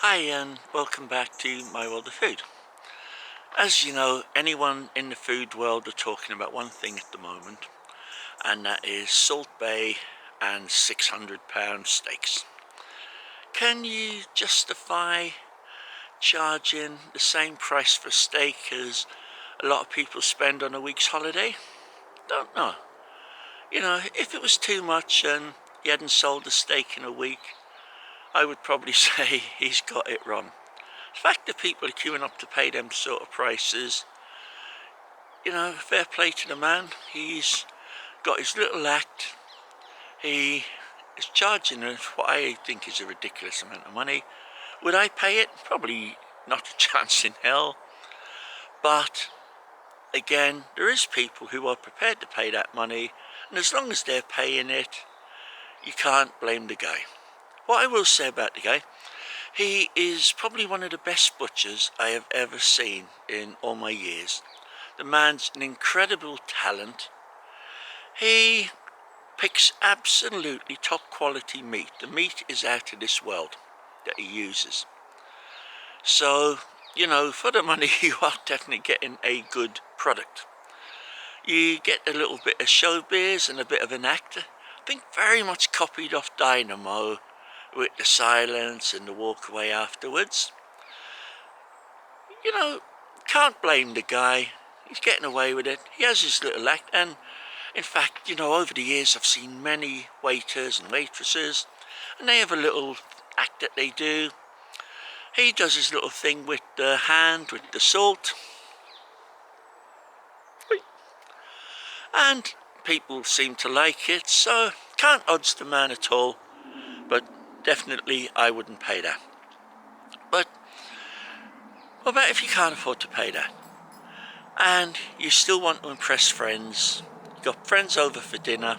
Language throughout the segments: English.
Hi and welcome back to My World of Food. As you know, anyone in the food world are talking about one thing at the moment, and that is Salt Bae and £600 steaks. Can you justify charging the same price for steak as a lot of people spend on a week's holiday? Don't know. If it was too much and he hadn't sold a steak in a week, I would probably say he's got it wrong. The fact that people are queuing up to pay them sort of prices, fair play to the man. He's got his little act. He is charging what I think is a ridiculous amount of money. Would I pay it? Probably not a chance in hell. But again, there is people who are prepared to pay that money, and as long as they're paying it, you can't blame the guy. What I will say about the guy, he is probably one of the best butchers I have ever seen in all my years. The man's an incredible talent. He picks absolutely top quality meat. The meat is out of this world that he uses. So, for the money you are definitely getting a good product. You get a little bit of showbiz and a bit of an actor. I think very much copied off Dynamo with the silence and the walk away afterwards. Can't blame the guy. He's getting away with it. He has his little act, and in fact, over the years I've seen many waiters and waitresses, and they have a little act that they do. He does his little thing with the hand, with the salt, and people seem to like it, so can't odds the man at all, but definitely I wouldn't pay that. But what about if you can't afford to pay that, and you still want to impress friends? You got friends over for dinner.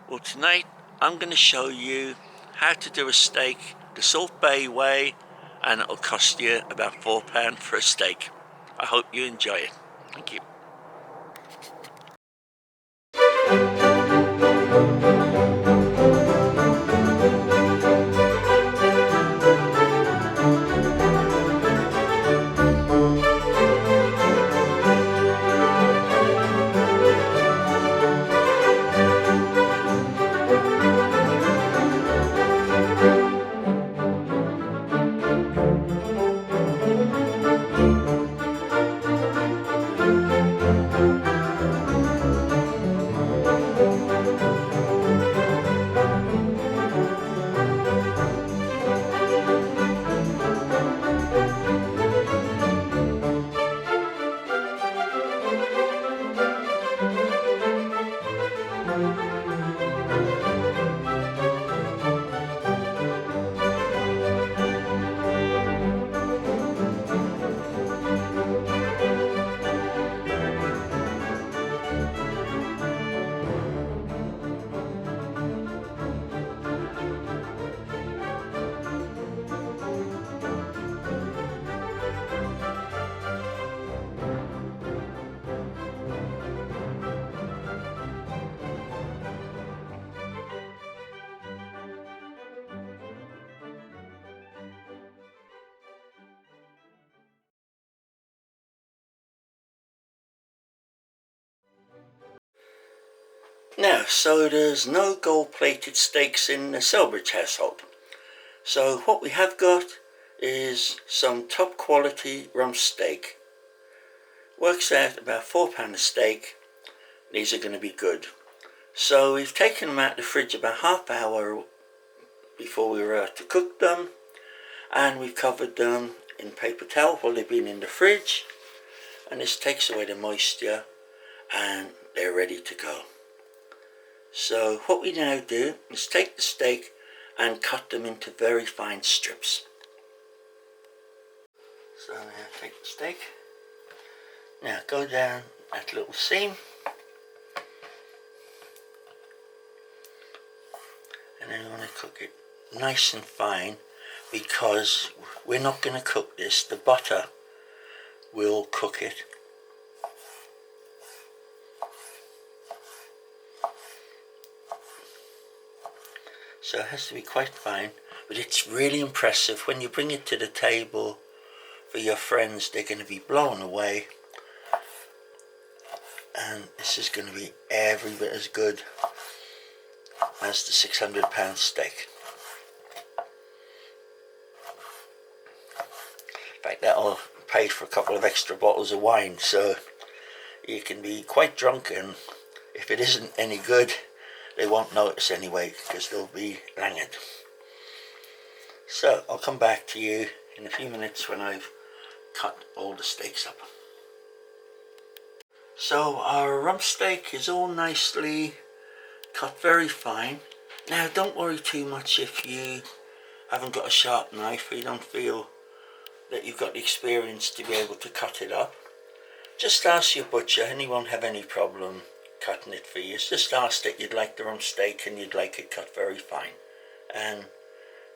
Well, tonight I'm going to show you how to do a steak the Salt Bae way, and it'll cost you about £4 for a steak. I hope you enjoy it. Thank you. Now, so there's no gold-plated steaks in the Selbridge household. So what we have got is some top quality rump steak. Works out about £4 a steak. These are going to be good. So we've taken them out of the fridge about half hour before we were to cook them, and we've covered them in paper towel while they've been in the fridge, and this takes away the moisture and they're ready to go. So what we now do is take the steak and cut them into very fine strips. So now take the steak, now go down that little seam, and then we want to cook it nice and fine, because we're not going to cook this, the butter will cook it. So it has to be quite fine, but it's really impressive. When you bring it to the table for your friends, they're going to be blown away, and this is going to be every bit as good as the 600-pound steak. In fact, that'll pay for a couple of extra bottles of wine, so you can be quite drunk, and if it isn't any good, they won't notice anyway, because they'll be langered. So I'll come back to you in a few minutes when I've cut all the steaks up. So our rump steak is all nicely cut, very fine. Now don't worry too much if you haven't got a sharp knife, or you don't feel that you've got the experience to be able to cut it up. Just ask your butcher and he won't have any problem cutting it for you. Just ask that you'd like the rump steak and you'd like it cut very fine, and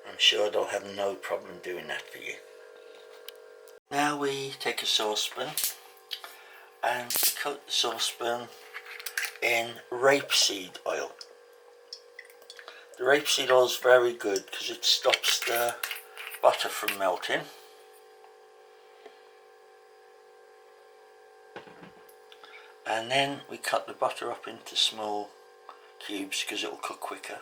I'm sure they'll have no problem doing that for you. Now we take a saucepan and we coat the saucepan in rapeseed oil. The rapeseed oil is very good because it stops the butter from melting. And then we cut the butter up into small cubes because it will cook quicker.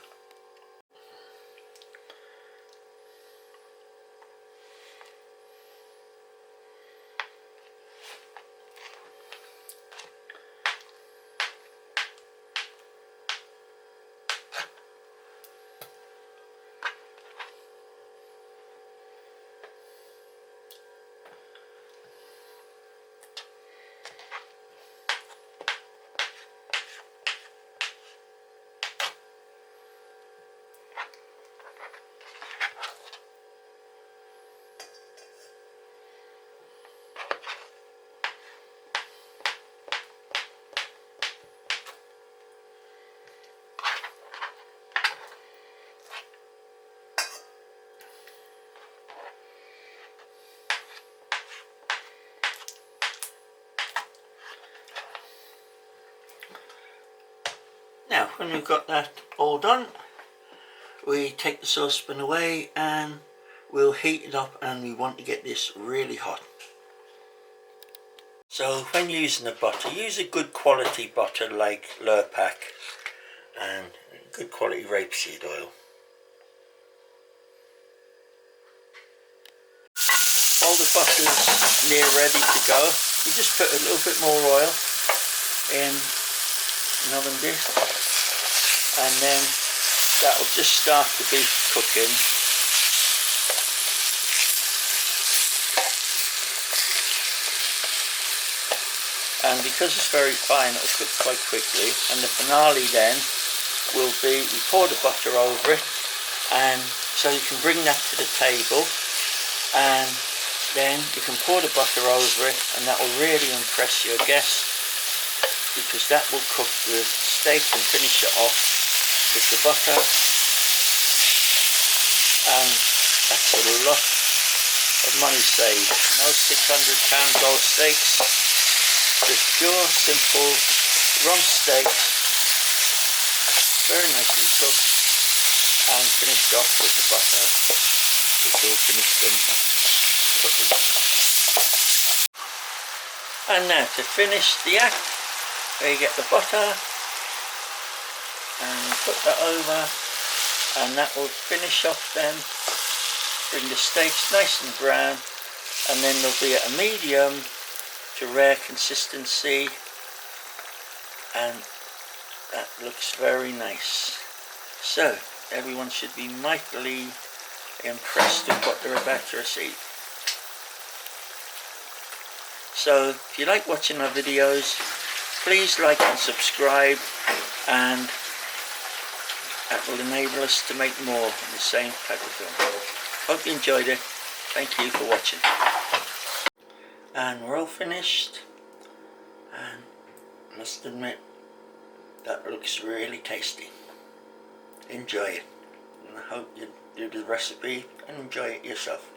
Now, when we've got that all done, we take the saucepan away and we'll heat it up, and we want to get this really hot. So when using the butter, use a good quality butter like Lurpak and good quality rapeseed oil. While the butter's near ready to go, you just put a little bit more oil in an oven dish, and then that will just start the beef cooking. And because it's very fine, it will cook quite quickly, and the finale then will be, we pour the butter over it, and so you can bring that to the table, and then you can pour the butter over it, and that will really impress your guests, because that will cook the steak and finish it off with the butter. And that's a lot of money saved. No 600-pound gold steaks, just pure simple rump steaks, very nicely cooked and finished off with the butter, which will finish them cooking. And now to finish the act, there you get the butter, and put that over, and that will finish off then, bring the steaks nice and brown, and then they'll be at a medium to rare consistency, and that looks very nice. So everyone should be mightily impressed with what they're about to receive. So if you like watching our videos, please like and subscribe, and that will enable us to make more of the same type of film. Hope you enjoyed it. Thank you for watching. And we're all finished, and I must admit that looks really tasty. Enjoy it, and I hope you do the recipe and enjoy it yourself.